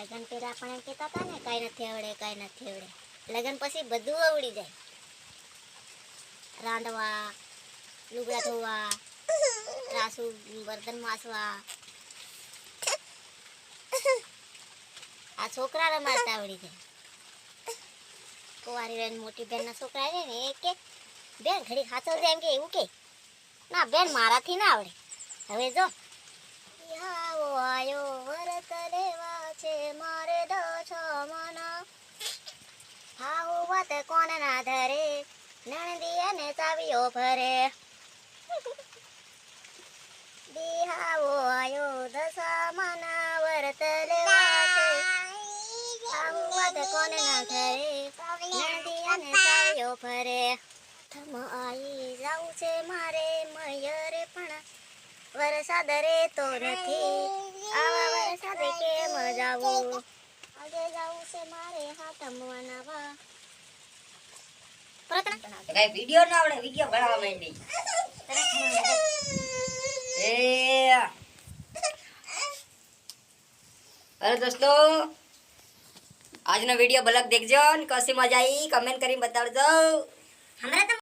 લગન પેલા આપણે એમ કહેતા હતા ને કાંઈ નથી આવડે કાંઈ નથી આવડે. લગન પછી બધું આવડી જાય. રાંધવા, લુગડા ધોવા, રાસુ બર્તન માસવા. આ છોકરા રમાડતા આવડી જાય. કુંવારી બેન મોટી બેનના છોકરા છે ને એ કે બેન ઘડી હાચવજે એમ કે એવું કે ના બેન મારાથી ના આવડે. હવે જો આવો આયો વરત લેવા છે મારે દછમના હાઉ વાત કોણ ના ધરે નણદી અને ચાવીઓ ભરે દિહાવો આયો દશામાના વરત લેવા છે હાઉ વાત કોણ ના ધરે નણદી અને ચાવીઓ ભરે થમ આઈ જાઉં છે મારે મયરે પણ વરસાદ રેતો નથી આવા વરસાદે કેમ જાવું આજે જાવું છે મારે હાથમવા નાવા. કઈ વિડિયો ના આવડે વિડિયો બનાવવા માંડી એ અરે દોસ્તો આજનો વિડિયો બ્લોગ દેખજો ને કસી મજા આવી કમેન્ટ કરીને બતાવજો. हमरा तो